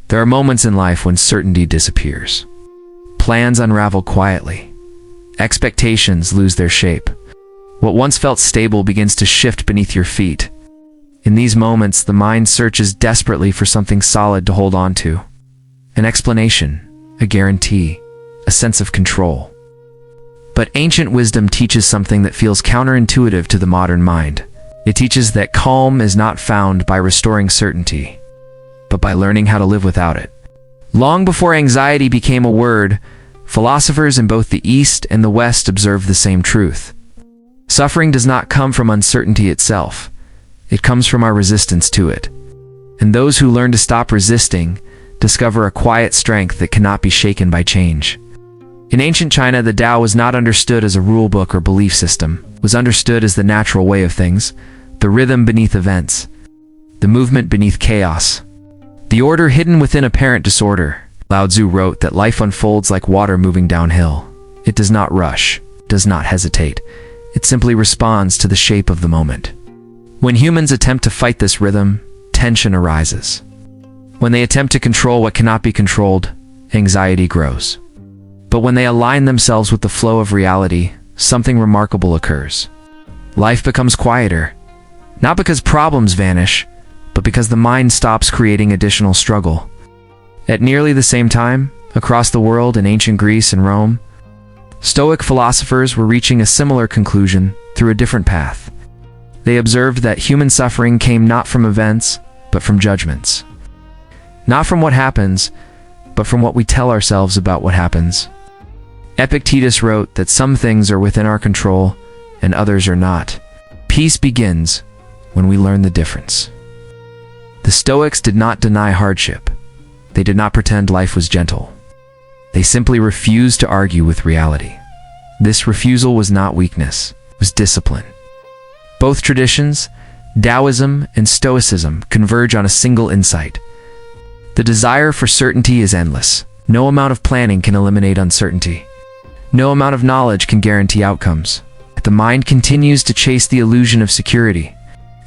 There are moments in life when certainty disappears. Plans unravel quietly. Expectations lose their shape. What once felt stable begins to shift beneath your feet. In these moments, the mind searches desperately for something solid to hold on to. An explanation, a guarantee, a sense of control. But ancient wisdom teaches something that feels counterintuitive to the modern mind. It teaches that calm is not found by restoring certainty, but by learning how to live without it. Long before anxiety became a word, philosophers in both the East and the West observed the same truth. Suffering does not come from uncertainty itself. It comes from our resistance to it. And those who learn to stop resisting discover a quiet strength that cannot be shaken by change. In ancient China, the Tao was not understood as a rule book or belief system. It was understood as the natural way of things, the rhythm beneath events, the movement beneath chaos, the order hidden within apparent disorder. Lao Tzu wrote that life unfolds like water moving downhill. It does not rush, does not hesitate. It simply responds to the shape of the moment. When humans attempt to fight this rhythm, tension arises. When they attempt to control what cannot be controlled, anxiety grows. But when they align themselves with the flow of reality, something remarkable occurs. Life becomes quieter, not because problems vanish, but because the mind stops creating additional struggle. At nearly the same time, across the world in ancient Greece and Rome, Stoic philosophers were reaching a similar conclusion through a different path. They observed that human suffering came not from events, but from judgments. Not from what happens, but from what we tell ourselves about what happens. Epictetus wrote that some things are within our control and others are not. Peace begins when we learn the difference. The Stoics did not deny hardship. They did not pretend life was gentle. They simply refused to argue with reality. This refusal was not weakness, it was discipline. Both traditions, Taoism and Stoicism, converge on a single insight. The desire for certainty is endless. No amount of planning can eliminate uncertainty. No amount of knowledge can guarantee outcomes. The mind continues to chase the illusion of security,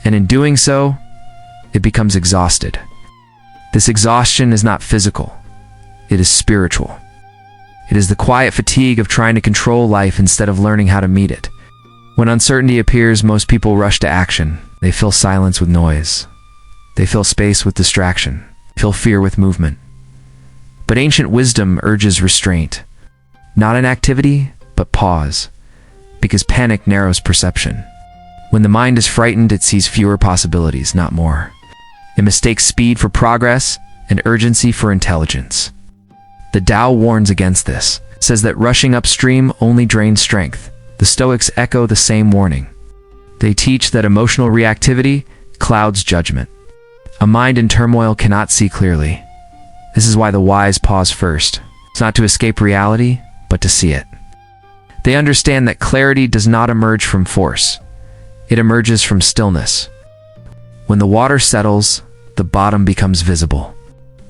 and in doing so, it becomes exhausted. This exhaustion is not physical, it is spiritual. It is the quiet fatigue of trying to control life instead of learning how to meet it. When uncertainty appears, most people rush to action. They fill silence with noise. They fill space with distraction. Fill fear with movement. But ancient wisdom urges restraint. Not inactivity, but pause. Because panic narrows perception. When the mind is frightened, it sees fewer possibilities, not more. It mistakes speed for progress and urgency for intelligence. The Tao warns against this, says that rushing upstream only drains strength. The Stoics echo the same warning. They teach that emotional reactivity clouds judgment. A mind in turmoil cannot see clearly. This is why the wise pause first. It's not to escape reality, but to see it. They understand that clarity does not emerge from force. It emerges from stillness. When the water settles, the bottom becomes visible.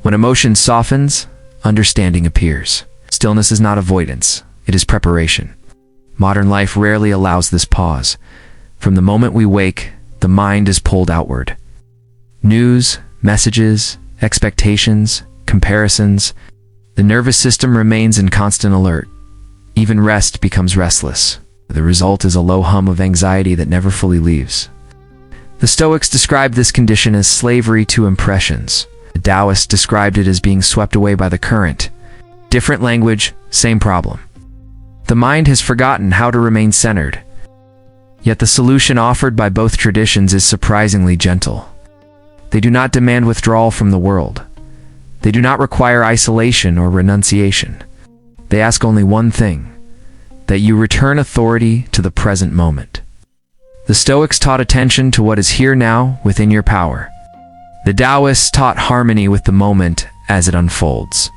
When emotion softens, understanding appears. Stillness is not avoidance, it is preparation. Modern life rarely allows this pause. From the moment we wake, the mind is pulled outward. News, messages, expectations, comparisons. The nervous system remains in constant alert. Even rest becomes restless. The result is a low hum of anxiety that never fully leaves. The Stoics described this condition as slavery to impressions. The Taoists described it as being swept away by the current. Different language, same problem. The mind has forgotten how to remain centered. Yet the solution offered by both traditions is surprisingly gentle. They do not demand withdrawal from the world. They do not require isolation or renunciation. They ask only one thing, that you return authority to the present moment. The Stoics taught attention to what is here now within your power. The Taoists taught harmony with the moment as it unfolds.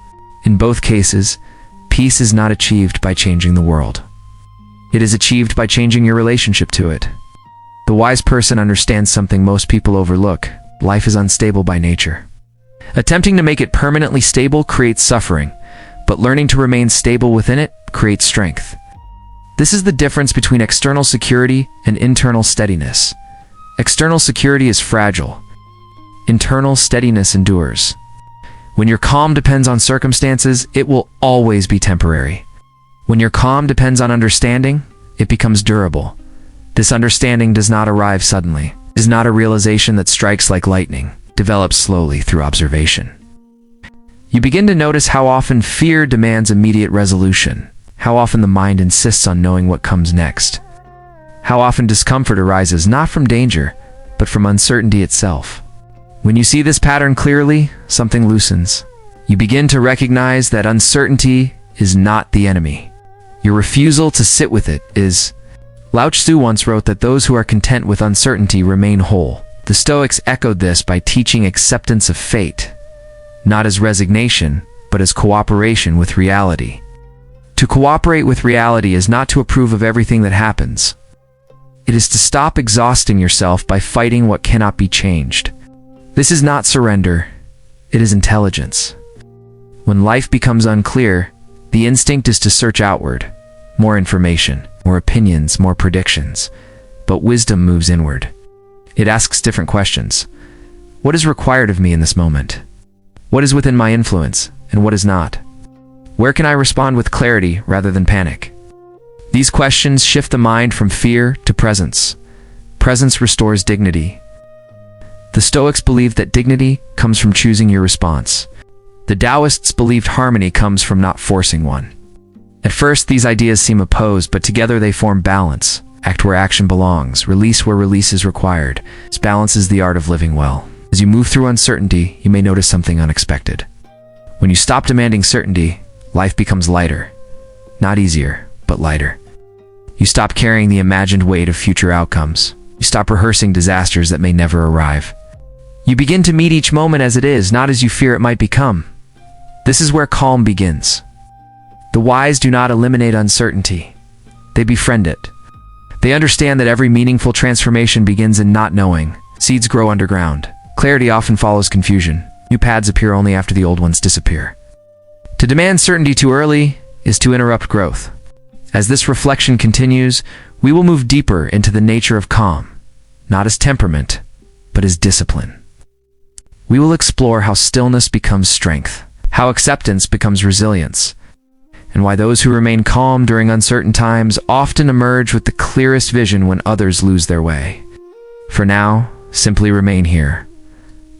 In both cases, peace is not achieved by changing the world. It is achieved by changing your relationship to it. The wise person understands something most people overlook. Life is unstable by nature. Attempting to make it permanently stable creates suffering, but learning to remain stable within it creates strength. This is the difference between external security and internal steadiness. External security is fragile. Internal steadiness endures. When your calm depends on circumstances, it will always be temporary. When your calm depends on understanding, it becomes durable. This understanding does not arrive suddenly. It is not a realization that strikes like lightning, develops slowly through observation. You begin to notice how often fear demands immediate resolution, how often the mind insists on knowing what comes next, how often discomfort arises not from danger, but from uncertainty itself. When you see this pattern clearly, something loosens. You begin to recognize that uncertainty is not the enemy. Your refusal to sit with it is. Lao Tzu once wrote that those who are content with uncertainty remain whole. The Stoics echoed this by teaching acceptance of fate, not as resignation, but as cooperation with reality. To cooperate with reality is not to approve of everything that happens. It is to stop exhausting yourself by fighting what cannot be changed. This is not surrender, it is intelligence. When life becomes unclear, the instinct is to search outward. More information, more opinions, more predictions. But wisdom moves inward. It asks different questions. What is required of me in this moment? What is within my influence, and what is not? Where can I respond with clarity rather than panic? These questions shift the mind from fear to presence. Presence restores dignity. The Stoics believed that dignity comes from choosing your response. The Taoists believed harmony comes from not forcing one. At first, these ideas seem opposed, but together they form balance. Act where action belongs, release where release is required. This balance is the art of living well. As you move through uncertainty, you may notice something unexpected. When you stop demanding certainty, life becomes lighter. Not easier, but lighter. You stop carrying the imagined weight of future outcomes. You stop rehearsing disasters that may never arrive. You begin to meet each moment as it is, not as you fear it might become. This is where calm begins. The wise do not eliminate uncertainty. They befriend it. They understand that every meaningful transformation begins in not knowing. Seeds grow underground. Clarity often follows confusion. New paths appear only after the old ones disappear. To demand certainty too early is to interrupt growth. As this reflection continues, we will move deeper into the nature of calm, not as temperament, but as discipline. We will explore how stillness becomes strength, how acceptance becomes resilience, and why those who remain calm during uncertain times often emerge with the clearest vision when others lose their way. For now, simply remain here.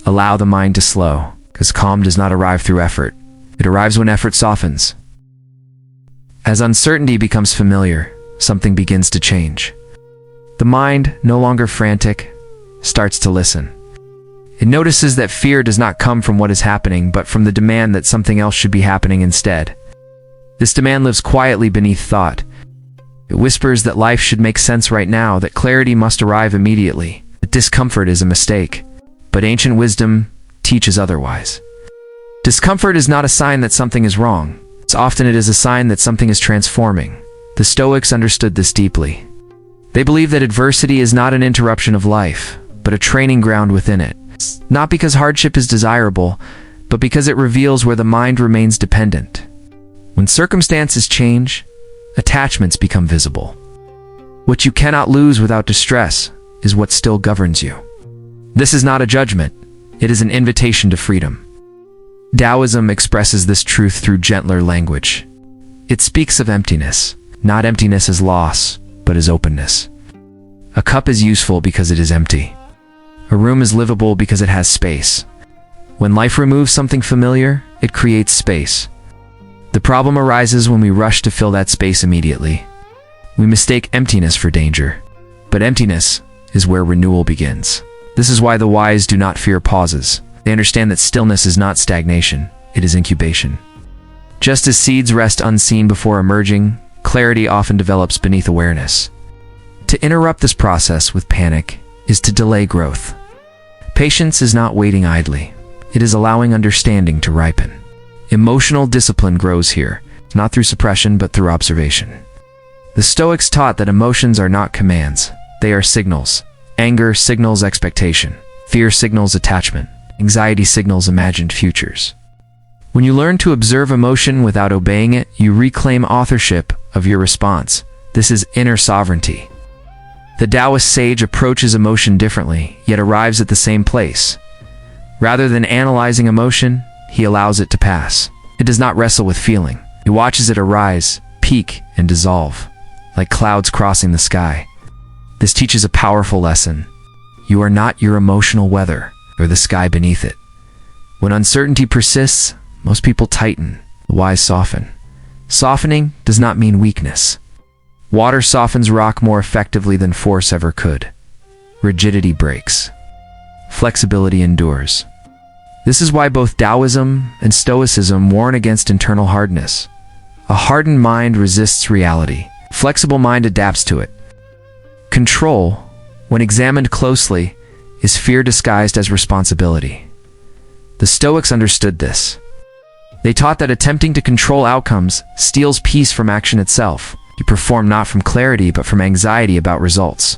Allow the mind to slow, because calm does not arrive through effort. It arrives when effort softens. As uncertainty becomes familiar, something begins to change. The mind, no longer frantic, starts to listen. It notices that fear does not come from what is happening, but from the demand that something else should be happening instead. This demand lives quietly beneath thought. It whispers that life should make sense right now, that clarity must arrive immediately, that discomfort is a mistake. But ancient wisdom teaches otherwise. Discomfort is not a sign that something is wrong. Often it is a sign that something is transforming. The Stoics understood this deeply. They believe that adversity is not an interruption of life, but a training ground within it. Not because hardship is desirable, but because it reveals where the mind remains dependent. When circumstances change, attachments become visible. What you cannot lose without distress is what still governs you. This is not a judgment, it is an invitation to freedom. Taoism expresses this truth through gentler language. It speaks of emptiness, not emptiness as loss, but as openness. A cup is useful because it is empty. A room is livable because it has space. When life removes something familiar, it creates space. The problem arises when we rush to fill that space immediately. We mistake emptiness for danger, but emptiness is where renewal begins. This is why the wise do not fear pauses. They understand that stillness is not stagnation, it is incubation. Just as seeds rest unseen before emerging, clarity often develops beneath awareness. To interrupt this process with panic is to delay growth. Patience is not waiting idly, it is allowing understanding to ripen. Emotional discipline grows here, not through suppression but through observation. The Stoics taught that emotions are not commands, they are signals. Anger signals expectation, fear signals attachment, anxiety signals imagined futures. When you learn to observe emotion without obeying it, you reclaim authorship of your response. This is inner sovereignty. The Taoist sage approaches emotion differently, yet arrives at the same place. Rather than analyzing emotion, he allows it to pass. It does not wrestle with feeling. He watches it arise, peak, and dissolve, like clouds crossing the sky. This teaches a powerful lesson. You are not your emotional weather or the sky beneath it. When uncertainty persists, most people tighten, the wise soften. Softening does not mean weakness. Water softens rock more effectively than force ever could. Rigidity breaks. Flexibility endures. This is why both Taoism and Stoicism warn against internal hardness. A hardened mind resists reality. A flexible mind adapts to it. Control, when examined closely, is fear disguised as responsibility. The Stoics understood this. They taught that attempting to control outcomes steals peace from action itself. You perform not from clarity, but from anxiety about results.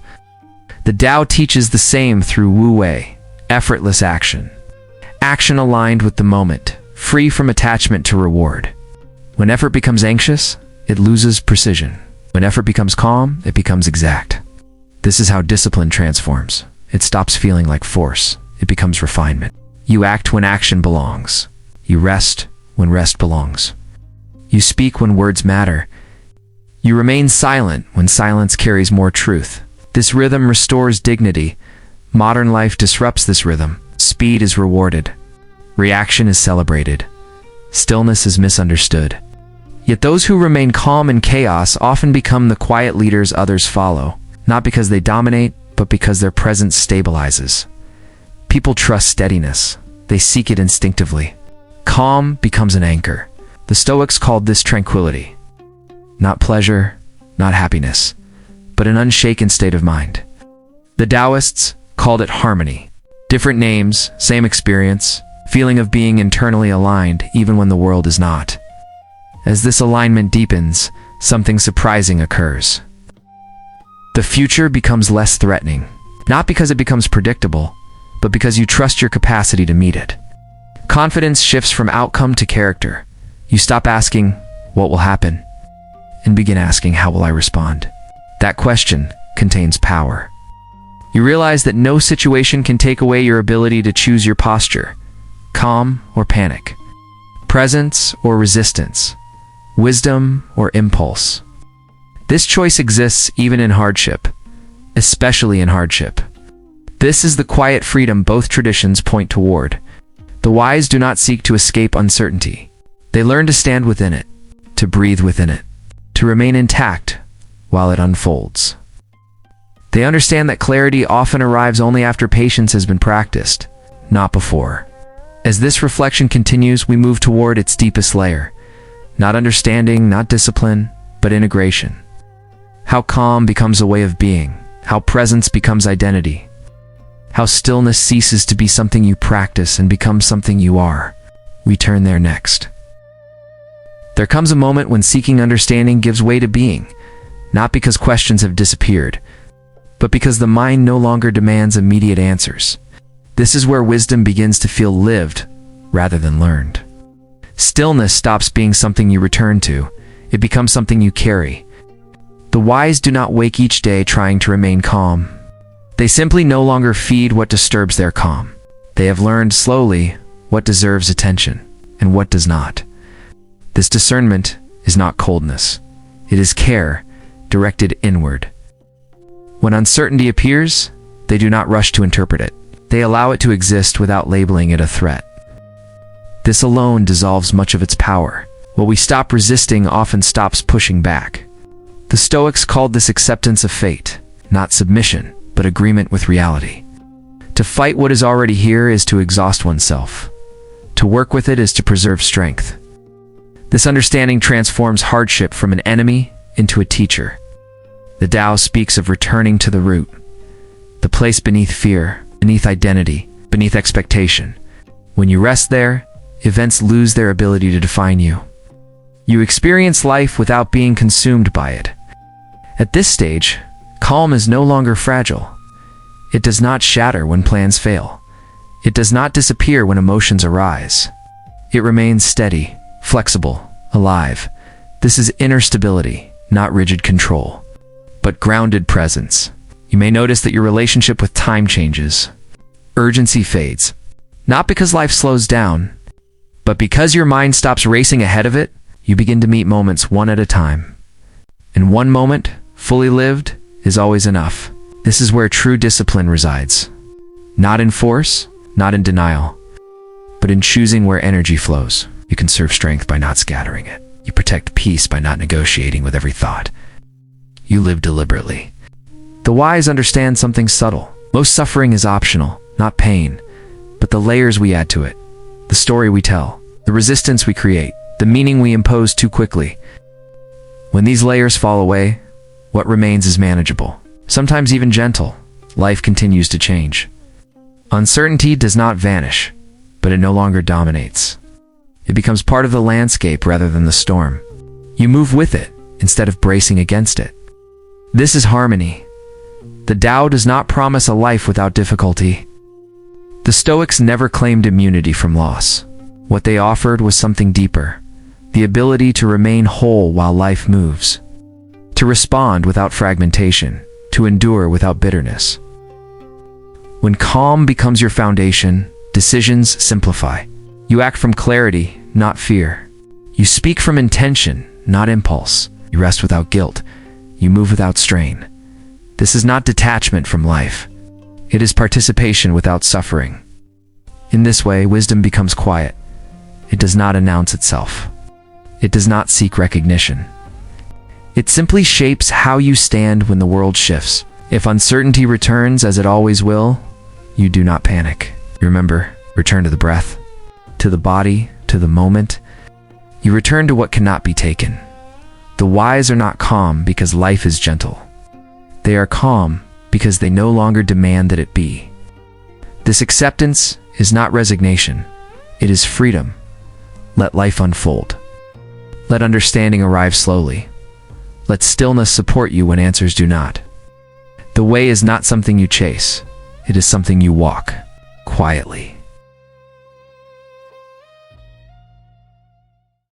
The Tao teaches the same through Wu Wei, effortless action. Action aligned with the moment, free from attachment to reward. When effort becomes anxious, it loses precision. When effort becomes calm, it becomes exact. This is how discipline transforms. It stops feeling like force. It becomes refinement. You act when action belongs. You rest when rest belongs. You speak when words matter. You remain silent when silence carries more truth. This rhythm restores dignity. Modern life disrupts this rhythm. Speed is rewarded. Reaction is celebrated. Stillness is misunderstood. Yet those who remain calm in chaos often become the quiet leaders others follow, not because they dominate, but because their presence stabilizes. People trust steadiness. They seek it instinctively. Calm becomes an anchor. The Stoics called this tranquility. Not pleasure, not happiness, but an unshaken state of mind. The Taoists called it harmony. Different names, same experience, feeling of being internally aligned even when the world is not. As this alignment deepens, something surprising occurs. The future becomes less threatening, not because it becomes predictable, but because you trust your capacity to meet it. Confidence shifts from outcome to character. You stop asking, "What will happen?" and begin asking, "How will I respond?" That question contains power. You realize that no situation can take away your ability to choose your posture, calm or panic, presence or resistance, wisdom or impulse. This choice exists even in hardship, especially in hardship. This is the quiet freedom both traditions point toward. The wise do not seek to escape uncertainty. They learn to stand within it, to breathe within it, to remain intact while it unfolds. They understand that clarity often arrives only after patience has been practiced, not before. As this reflection continues, we move toward its deepest layer. Not understanding, not discipline, but integration. How calm becomes a way of being. How presence becomes identity. How stillness ceases to be something you practice and becomes something you are. We turn there next. There comes a moment when seeking understanding gives way to being, not because questions have disappeared, but because the mind no longer demands immediate answers. This is where wisdom begins to feel lived rather than learned. Stillness stops being something you return to. It becomes something you carry. The wise do not wake each day trying to remain calm. They simply no longer feed what disturbs their calm. They have learned slowly what deserves attention and what does not. This discernment is not coldness. It is care directed inward. When uncertainty appears, they do not rush to interpret it. They allow it to exist without labeling it a threat. This alone dissolves much of its power. What we stop resisting often stops pushing back. The Stoics called this acceptance of fate, not submission, but agreement with reality. To fight what is already here is to exhaust oneself. To work with it is to preserve strength. This understanding transforms hardship from an enemy into a teacher. The Tao speaks of returning to the root, the place beneath fear, beneath identity, beneath expectation. When you rest there, events lose their ability to define you. You experience life without being consumed by it. At this stage, calm is no longer fragile. It does not shatter when plans fail. It does not disappear when emotions arise. It remains steady, flexible, alive. This is inner stability, not rigid control, but grounded presence. You may notice that your relationship with time changes. Urgency fades, not because life slows down, But because your mind stops racing ahead of it, you begin to meet moments one at a time. And one moment, fully lived, is always enough. This is where true discipline resides. Not in force, not in denial, but in choosing where energy flows. You conserve strength by not scattering it. You protect peace by not negotiating with every thought. You live deliberately. The wise understand something subtle. Most suffering is optional, not pain, but the layers we add to it, the story we tell, the resistance we create, the meaning we impose too quickly. When these layers fall away, what remains is manageable, sometimes even gentle. Life continues to change. Uncertainty does not vanish, but it no longer dominates. It becomes part of the landscape rather than the storm. You move with it instead of bracing against it. This is harmony. The Tao does not promise a life without difficulty. The Stoics never claimed immunity from loss. What they offered was something deeper, the ability to remain whole while life moves, to respond without fragmentation, to endure without bitterness. When calm becomes your foundation, decisions simplify. You act from clarity, not fear. You speak from intention, not impulse. You rest without guilt. You move without strain. This is not detachment from life. It is participation without suffering. In this way, wisdom becomes quiet. It does not announce itself. It does not seek recognition. It simply shapes how you stand when the world shifts. If uncertainty returns, as it always will, you do not panic. Remember, return to the breath, to the body, to the moment. You return to what cannot be taken. The wise are not calm because life is gentle. They are calm because they no longer demand that it be. This acceptance is not resignation. It is freedom. Let life unfold. Let understanding arrive slowly. Let stillness support you when answers do not. The way is not something you chase. It is something you walk quietly.